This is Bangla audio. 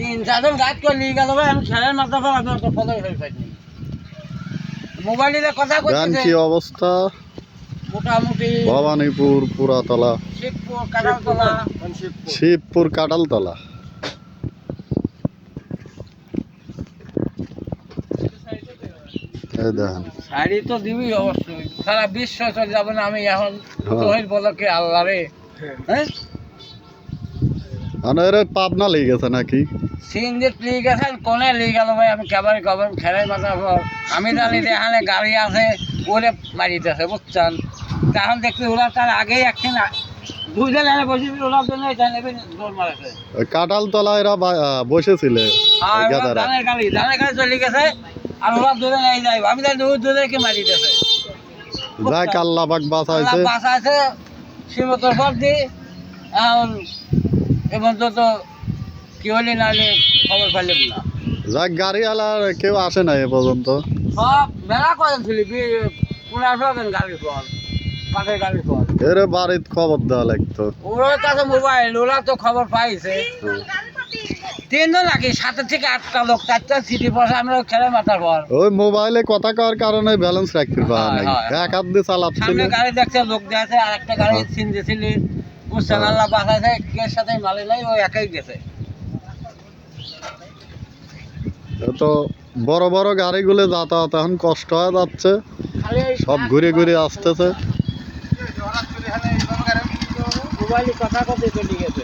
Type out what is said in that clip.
3-4 গাছ করে নিয়ে গেল ভাই, আমি খেলার মাথা পর আমি একটা ফলো হয়ে পাইনি। মোবাইলে কথা কইতেছে কি অবস্থা মোটামুটি ভবানীপুর পুরাতলা শিবপুর কাঁঠালতলা শিবপুর কাঁঠালতলা। এই দেখেন শাড়ি তো দিবি অবশ্যই, সারা বিশ্ব চলে যাবে না। আমি এখন তোহির বলকে আল্লাহ রে, হ্যাঁ মানে এর পাবনা লেগে গেছে নাকি? সিনজিত লিয়ে গেছেন কোনে লিয়ে গেল ভাই, আমি কেবারে কবেন খেলাই মাথার পর আমি জানি যে এখানে গাড়ি আছে ওরে মারিতেছে বুঝছেন। তখন দেখছি ওরা তার আগেই একদিন দুইজন এনে বসেছিল, ওরার জন্য এটা নেবে দৌড় মারেছে। কাঁঠালতলা এরা বসেছিল আর ওরা ধানের গাড়ি চলে গেছে, আর ওরা দূরে নেই যাই, আমি জানি ওই দূরেকে মারিতেছে। যাক আল্লাহ পাক বাঁচাইছে। বাঁচাইছে সীমতর পর দিয়ে এখন এবং তো কি হলি না হলে খবর পাইলাম না। যাক গাড়িওয়ালার কেউ আসে না এ পর্যন্ত। সব মেলা করেছিল 15 দিন গাড়ি পর কাঠের গাড়ি পর এর বাড়িতে খবর দেওয়া লাগতো। ওর কাছে মোবাইল, ওরা তো খবর পাইছে। 3 জন নাকি 7 থেকে 8টা লোক, 4টা সিটি বসে আমরা খেলে মাথার পর ওই মোবাইলে কথা কওয়ার কারণে ব্যালেন্স রাখতে পারে নাই, এক হাত দিয়ে চালাচ্ছিল। সামনে গাড়ি দেখছে, লোক দেখছে, আর একটা গাড়ি চিন দিয়েছিল বুঝছেন। আল্লাহ বাঁচাইছে, কে সাথে মালে নাই, ও একাই গেছে। তো বড় বড় গাড়িগুলো যাতায়াত এখন কষ্ট হয়ে যাচ্ছে, সব ঘুরে ঘুরে আসতেছে। মোবাইলে কথা কথা চলে গেছে।